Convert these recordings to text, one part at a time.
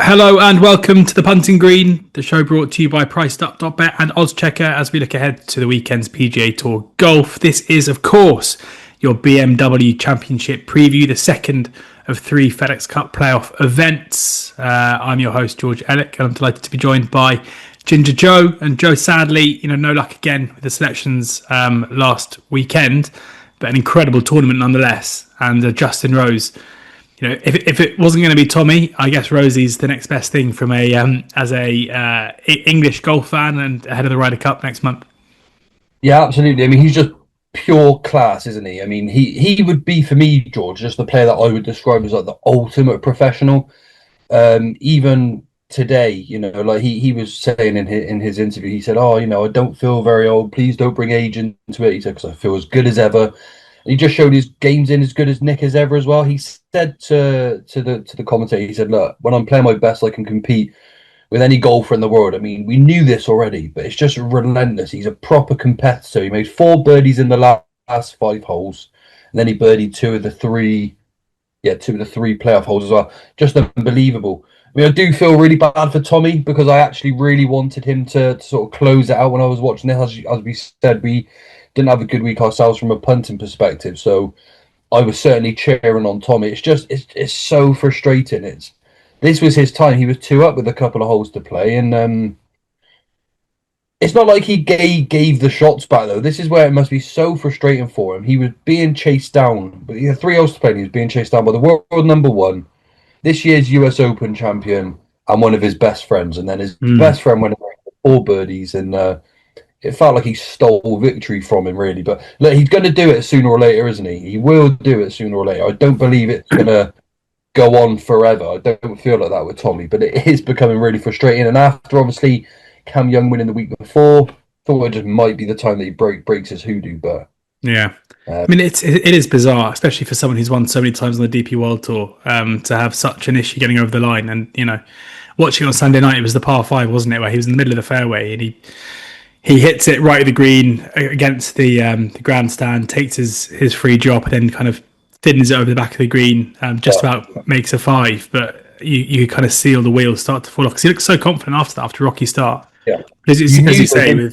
Hello and welcome to the Punting Green, the show brought to you by PriceUp.bet and oddschecker as we look ahead to the weekend's PGA Tour golf. This is, of course, your BMW Championship preview, the second of three FedEx Cup playoff events. I'm your host, George Ellick, and I'm delighted to be joined by Ginger Joe. And Joe, sadly, no luck again with the selections last weekend, but an incredible tournament nonetheless. And Justin Rose, if it wasn't going to be Tommy, I guess Rosie's the next best thing from as a English golf fan and ahead of the Ryder Cup next month. Yeah, absolutely. I mean, he's just pure class, isn't he? I mean, he would be, for me, George, just the player that I would describe as like the ultimate professional. Even today, like he was saying in his interview, he said, I don't feel very old. Please don't bring age into it. He said, because I feel as good as ever. He just showed his game's in as good as Nick as ever as well. He said to the commentator, he said, look, when I'm playing my best, I can compete with any golfer in the world. I mean, we knew this already, but it's just relentless. He's a proper competitor. He made 4 birdies in the last 5 holes, and then he birdied two of the three playoff holes as well. Just unbelievable. I mean, I do feel really bad for Tommy because I actually really wanted him to sort of close it out when I was watching this. As we said, we didn't have a good week ourselves from a punting perspective, so I was certainly cheering on Tommy. It's so frustrating. This was his time. He was 2 up with a couple of holes to play, and it's not like he gave the shots back though. This is where it must be so frustrating for him. He was being chased down, but he had 3 holes to play. And he was being chased down by the world number 1, this year's US Open champion, and one of his best friends. And then his best friend went away for 4 birdies, and it felt like he stole victory from him, really. But look, he's going to do it sooner or later, isn't he? He will do it sooner or later. I don't believe it's going to go on forever. I don't feel like that with Tommy, but it is becoming really frustrating. And after, obviously, Cam Young winning the week before, thought it just might be the time that he breaks his hoodoo. But yeah, I mean, it is bizarre, especially for someone who's won so many times on the DP World Tour, to have such an issue getting over the line. And watching on Sunday night, it was the par 5, wasn't it, where he was in the middle of the fairway and he hits it right at the green against the grandstand, takes his free drop, and then kind of thins it over the back of the green, about makes a 5. But you kind of see all the wheels start to fall off because he looks so confident after a rocky start. Yeah, as you say,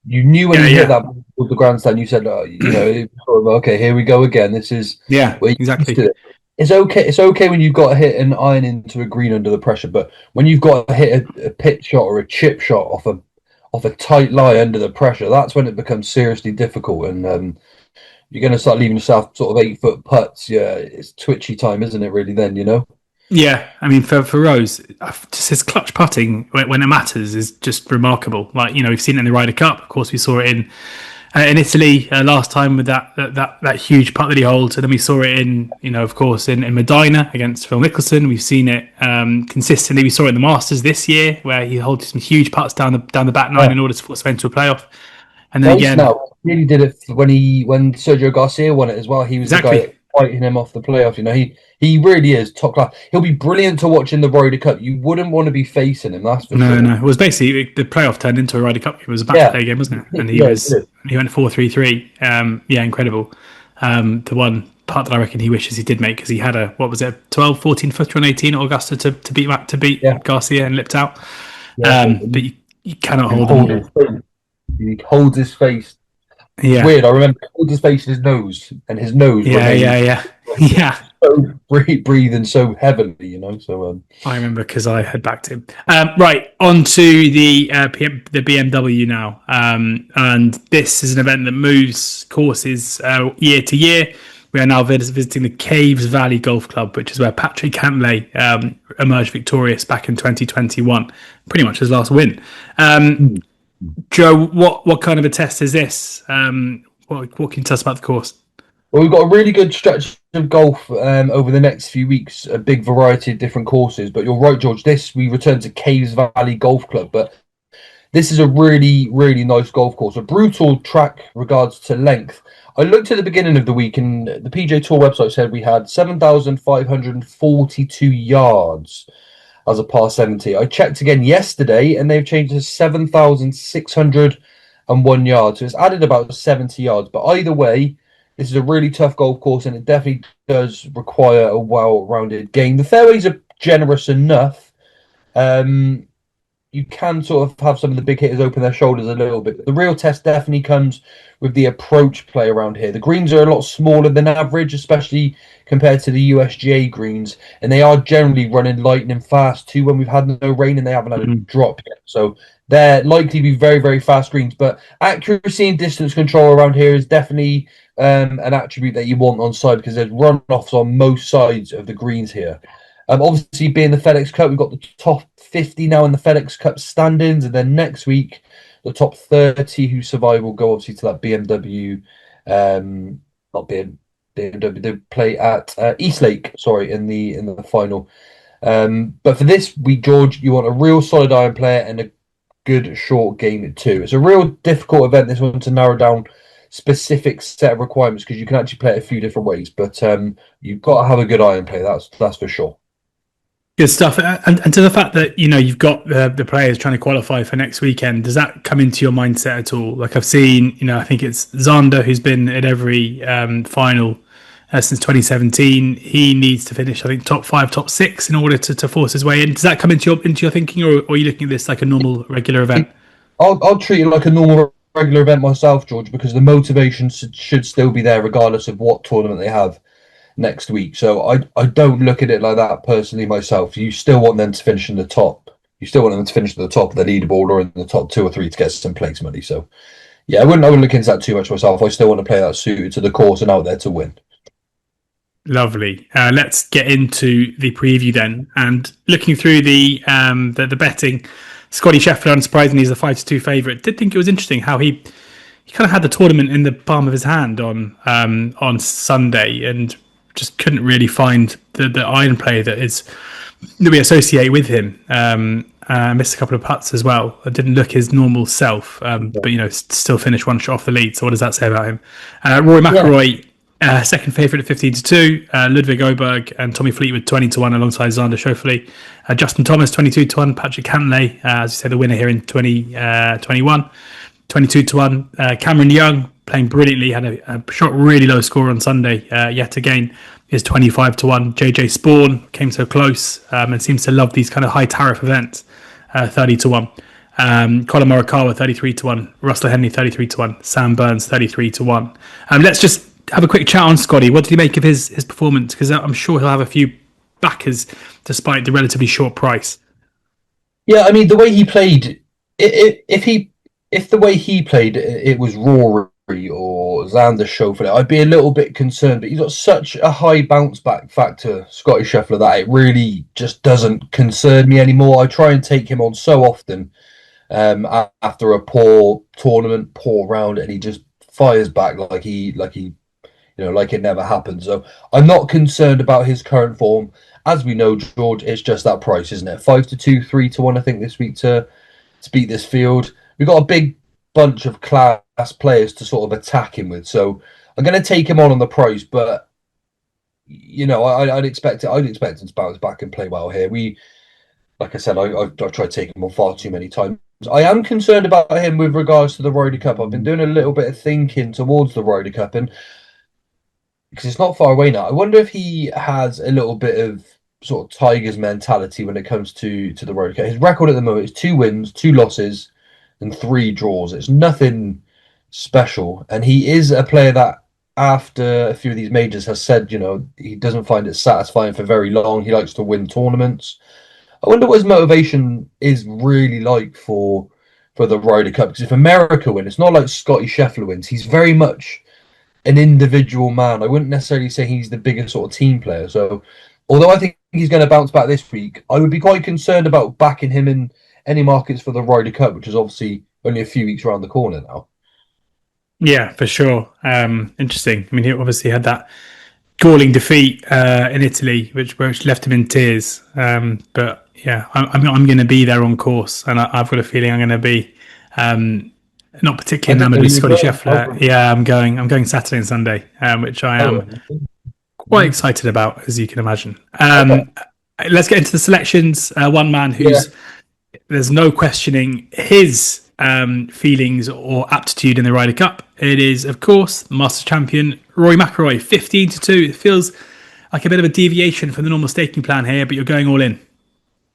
you knew when you hit that with the grandstand, you said, okay, here we go again. This is exactly. It's okay. It's okay when you've got to hit an iron into a green under the pressure, but when you've got to hit a pitch shot or a chip shot off a tight lie under the pressure, that's when it becomes seriously difficult, and you're going to start leaving yourself sort of 8-foot putts. Yeah, it's twitchy time, isn't it? Really, then Yeah, I mean, for Rose, just his clutch putting when it matters is just remarkable. Like we've seen it in the Ryder Cup. Of course, we saw it in Italy last time with that huge putt that he holds, and then we saw it in of course in Medina against Phil Mickelson. We've seen it consistently. We saw it in the Masters this year where he holds some huge putts down the back nine in order to force them into a playoff. And then again, really did it when Sergio Garcia won it as well. He was the guy fighting him off the playoff. He really is top class. He'll be brilliant to watch in the Ryder Cup. You wouldn't want to be facing him. That's for sure. No. It was basically the playoff turned into a Ryder Cup. It was a back-to-play game, wasn't it? And he went 4-3-3. Incredible. The one part that I reckon he wishes he did make because he had a 12, 14 footer on 18 at Augusta to beat Garcia and lipped out. But you cannot hold him. He holds his face. Yeah. It's weird. I remember he holds his face in his nose, and his nose. Yeah. So breathing so heavily, So I remember because I had backed him. Right, on to the BMW now, and this is an event that moves courses year to year. We are now visiting the Caves Valley Golf Club, which is where Patrick Cantlay emerged victorious back in 2021, pretty much his last win. Joe, what kind of a test is this? What can you tell us about the course? Well, we've got a really good stretch of golf over the next few weeks, a big variety of different courses. But you're right, George, we return to Caves Valley Golf Club. But this is a really, really nice golf course, a brutal track regards to length. I looked at the beginning of the week, and the PGA Tour website said we had 7,542 yards as a par 70. I checked again yesterday, and they've changed to 7,601 yards. So it's added about 70 yards. But either way, this is a really tough golf course, and it definitely does require a well-rounded game. The fairways are generous enough, You can sort of have some of the big hitters open their shoulders a little bit. But the real test definitely comes with the approach play around here. The greens are a lot smaller than average, especially compared to the USGA greens, and they are generally running lightning fast too when we've had no rain and they haven't had a drop yet. So they're likely to be very, very fast greens. But accuracy and distance control around here is definitely an attribute that you want on side because there's runoffs on most sides of the greens here. Obviously, being the FedEx Cup, we've got the top 50 now in the FedEx Cup standings, and then next week, the top 30 who survive will go obviously to that BMW, not BMW, they play at Eastlake, sorry, in the final. But for this week, George, you want a real solid iron player and a good short game too. It's a real difficult event, this one, to narrow down specific set of requirements because you can actually play it a few different ways. But you've got to have a good iron play, that's for sure. Good stuff. And to the fact that, you've got the players trying to qualify for next weekend, does that come into your mindset at all? Like I've seen, I think it's Zander who's been at every final since 2017. He needs to finish, I think, top 5, top 6 in order to force his way in. Does that come into your thinking, or are you looking at this like a normal, regular event? I'll treat it like a normal, regular event myself, George, because the motivation should still be there regardless of what tournament they have next week. So I don't look at it like that personally myself. You still want them to finish in the top. You still want them to finish at the top of the leaderboard or in the top 2 or 3 to get some place money. So yeah, I wouldn't look into that too much myself. I still want to play that suited to the course and out there to win. Lovely. Let's get into the preview then. And looking through the betting, Scotty Scheffler, unsurprisingly, is a 5-2 favourite. Did think it was interesting how he kind of had the tournament in the palm of his hand on Sunday and just couldn't really find the iron play that we associate with him. Missed a couple of putts as well. It didn't look his normal self, but still finished one shot off the lead. So what does that say about him? Rory McIlroy, second favourite at 15-2. Ludwig Oberg and Tommy Fleetwood 20-1 alongside Xander Schauffele. Justin Thomas 22-1. Patrick Cantlay, as you said, the winner here in 2021. 22-1. Cameron Young playing brilliantly, had a shot really low score on Sunday yet again, is 25-1. JJ Spawn came so close and seems to love these kind of high tariff events, 30-1. Colin Morikawa 33-1. Russell Henley 33-1. Sam Burns 33-1. Let's just have a quick chat on Scotty. What did he make of his performance? Because I'm sure he'll have a few backers despite the relatively short price. Yeah, I mean the way he played, if the way he played it was Rory or Xander Schauffele, I'd be a little bit concerned. But he's got such a high bounce back factor, Scotty Scheffler, that it really just doesn't concern me anymore. I try and take him on so often after a poor tournament, poor round, and he just fires back like it never happened. So I'm not concerned about his current form. As we know, George, it's just that price, isn't it? 5-2, 3-1, I think, this week to beat this field. We've got a big bunch of class players to sort of attack him with. So I'm going to take him on the price, but I'd expect him to bounce back and play well here. Like I said, I've tried to take him on far too many times. I am concerned about him with regards to the Ryder Cup. I've been doing a little bit of thinking towards the Ryder Cup, and because it's not far away now, I wonder if he has a little bit of sort of Tigers mentality when it comes to the Ryder Cup. His record at the moment is 2 wins, 2 losses, and 3 draws. It's nothing special, and he is a player that after a few of these majors has said, he doesn't find it satisfying for very long. He likes to win tournaments. I wonder what his motivation is really like for the Ryder Cup, because if America win, it's not like Scotty Scheffler wins. He's very much an individual man. I wouldn't necessarily say he's the biggest sort of team player. So although I think he's going to bounce back this week, I would be quite concerned about backing him in any markets for the Ryder Cup, which is obviously only a few weeks around the corner now. Yeah, for sure. Interesting. I mean, he obviously had that galling defeat in Italy, which left him in tears. But yeah, I'm going to be there on course, and I've got a feeling I'm going to be not particularly enamoured with Scotty Scheffler. Yeah, I'm going Saturday and Sunday, which I am quite excited about, as you can imagine. Let's get into the selections. One man who's there's no questioning his feelings or aptitude in the Ryder Cup. It is, of course, the Masters champion Rory McIlroy, 15-2. It feels like a bit of a deviation from the normal staking plan here, but you're going all in.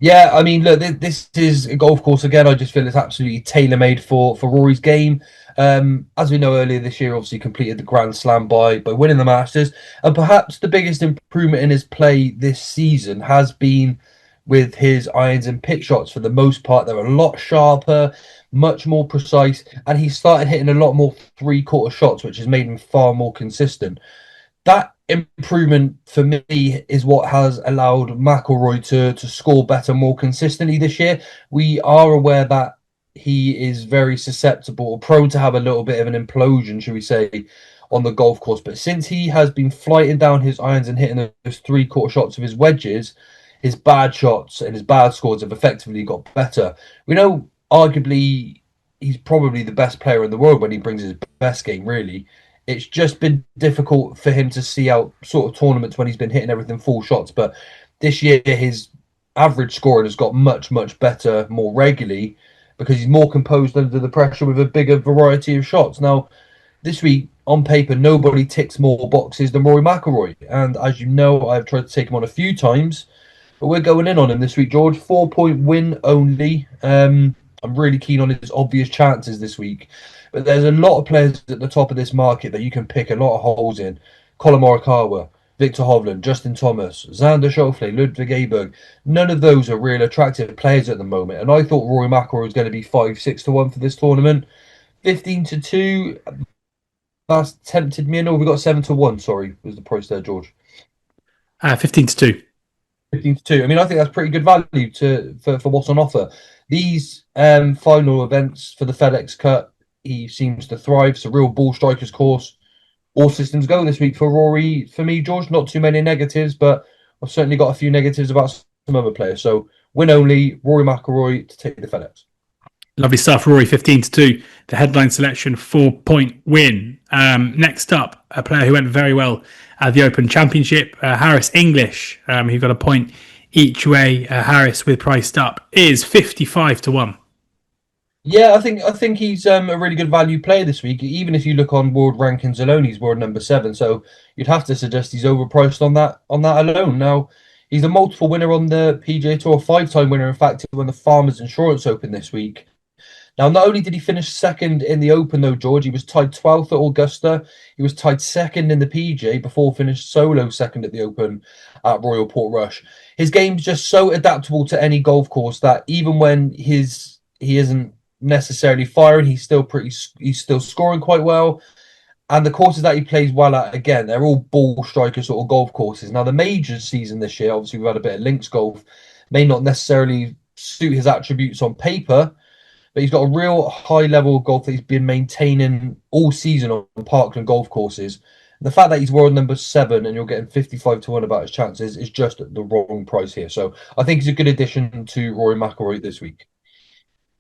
Yeah, I mean, look, this is a golf course again. I just feel it's absolutely tailor-made for Rory's game. As we know, earlier this year, obviously completed the Grand Slam by winning the Masters, and perhaps the biggest improvement in his play this season has been with his irons and pitch shots. For the most part, they're a lot sharper, much more precise, and he started hitting a lot more three-quarter shots, which has made him far more consistent. That improvement for me is what has allowed McIlroy to score better more consistently this year. We are aware that he is very susceptible, prone to have a little bit of an implosion, should we say, on the golf course. But since he has been flighting down his irons and hitting those three-quarter shots of his wedges, his bad shots and his bad scores have effectively got better. We know, arguably, he's probably the best player in the world when he brings his best game, really. It's just been difficult for him to see out sort of tournaments when he's been hitting everything full shots. But this year, his average scoring has got much, much better more regularly because he's more composed under the pressure with a bigger variety of shots. Now, this week, on paper, nobody ticks more boxes than Rory McIlroy. And as you know, I've tried to take him on a few times, but we're going in on him this week, George. 4-point win only. I'm really keen on his obvious chances this week. But there's a lot of players at the top of this market that you can pick a lot of holes in. Colin Morikawa, Victor Hovland, Justin Thomas, Xander Schauffele, Ludwig Aberg. None of those are real attractive players at the moment. And I thought Rory McIlroy was going to be 5-6 to 1 for this tournament. 15 to 2, that's tempted me. No, we got 7 to 1, sorry, was the price there, George. 15 to 2. 15 to 2. I mean, I think that's pretty good value for what's on offer. These final events for the FedEx Cup, he seems to thrive. It's a real ball strikers course. All systems go this week for Rory. For me, George, not too many negatives, but I've certainly got a few negatives about some other players. So win only, Rory McIlroy to take the FedEx. Lovely stuff, Rory, 15 to 2. The headline selection, 4-point win. Next up, a player who went very well at the Open Championship, Harris English, who got a point each way. Harris, with priced up, is 55 to 1. Yeah, I think he's a really good value player this week. Even if you look on world rankings alone, he's world number 7. So you'd have to suggest he's overpriced on that alone. Now, he's a multiple winner on the PGA Tour, 5-time winner. In fact, he won the Farmers Insurance Open this week. Now, not only did he finish second in the Open, though, George, he was tied 12th at Augusta. He was tied second in the PGA before finished solo second at the Open at Royal Portrush. His game's just so adaptable to any golf course that even when he isn't necessarily firing, he's still scoring quite well. And the courses that he plays well at, again, they're all ball striker sort of golf courses. Now, the majors season this year, obviously we've had a bit of links golf, may not necessarily suit his attributes on paper, but he's got a real high level of golf that he's been maintaining all season on Parkland golf courses. And the fact that he's world number 7 and you're getting 55 to 1 about his chances is just at the wrong price here. So I think he's a good addition to Rory McIlroy this week.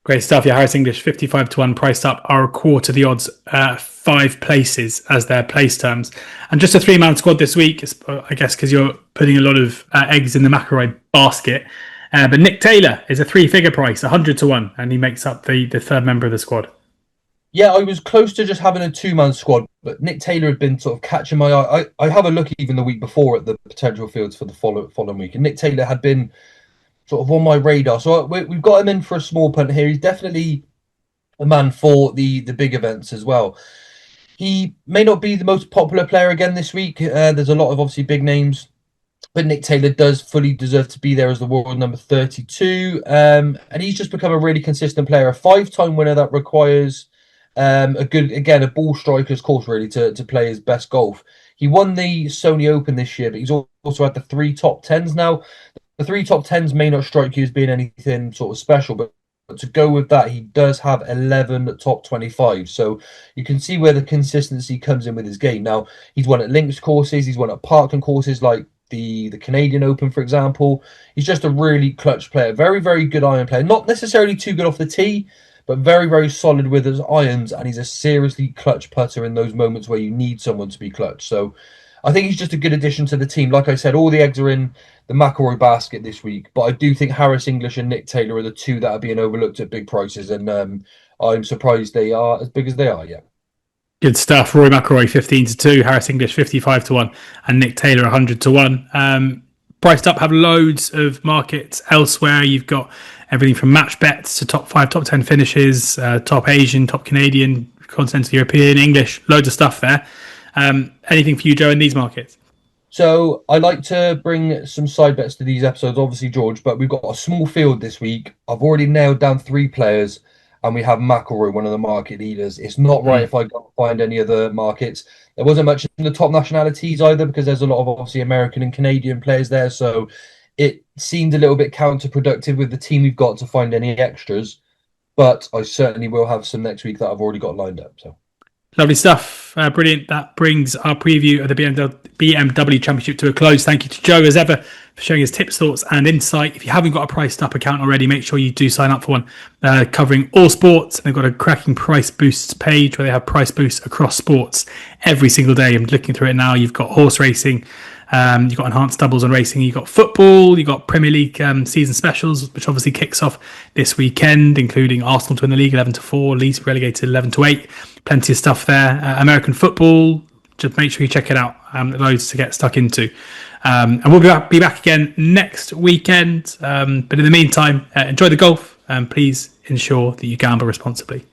Great stuff. Yeah, Harris English, 55 to 1, priced up are a quarter the odds, 5 places as their place terms. And just a 3-man squad this week, I guess, because you're putting a lot of eggs in the McIlroy basket. But Nick Taylor is a 3-figure price, 100 to 1, and he makes up the third member of the squad. Yeah, I was close to just having a 2-man squad, but Nick Taylor had been sort of catching my eye. I have a look even the week before at the potential fields for the following week, and Nick Taylor had been sort of on my radar. So we've got him in for a small punt here. He's definitely a man for the big events as well. He may not be the most popular player again this week. There's a lot of obviously big names, but Nick Taylor does fully deserve to be there as the world number 32. And he's just become a really consistent player, a 5-time winner that requires a ball striker's course really to play his best golf. He won the Sony Open this year, but he's also had the 3 top 10s now. The 3 top 10s may not strike you as being anything sort of special, but to go with that, he does have 11 top 25. So you can see where the consistency comes in with his game. Now, he's won at links courses, he's won at Parkland courses like the Canadian Open, for example. He's just a really clutch player. Very, very good iron player. Not necessarily too good off the tee, but very, very solid with his irons. And he's a seriously clutch putter in those moments where you need someone to be clutch. So I think he's just a good addition to the team. Like I said, all the eggs are in the McIlroy basket this week, but I do think Harris English and Nick Taylor are the 2 that are being overlooked at big prices, and I'm surprised they are as big as they are. Yeah, good stuff. Rory McIlroy 15 to 2, Harris English 55 to 1, and Nick Taylor 100 to 1. Priced Up have loads of markets elsewhere. You've got everything from match bets to top 5, top 10 finishes, top Asian, top Canadian, continental European, English, loads of stuff there. Anything for you, Joe, in these markets? So I like to bring some side bets to these episodes, obviously, George, but we've got a small field this week. I've already nailed down 3 players, and we have McIlroy, one of the market leaders. It's not right if I go find any other markets. There wasn't much in the top nationalities either, because there's a lot of obviously American and Canadian players there. So it seemed a little bit counterproductive with the team we've got to find any extras. But I certainly will have some next week that I've already got lined up. So. Lovely stuff. Brilliant. That brings our preview of the BMW Championship to a close. Thank you to Joe, as ever, for sharing his tips, thoughts, and insight. If you haven't got a Priced Up account already, make sure you do sign up for one, covering all sports. They've got a cracking price boosts page where they have price boosts across sports every single day. I'm looking through it now. You've got horse racing. You've got enhanced doubles and racing. You've got football. You've got Premier League season specials, which obviously kicks off this weekend, including Arsenal to win the league 11-4, Leeds relegated 11-8. Plenty of stuff there. American football. Just make sure you check it out. Loads to get stuck into. And we'll be back again next weekend. But in the meantime, enjoy the golf. And please ensure that you gamble responsibly.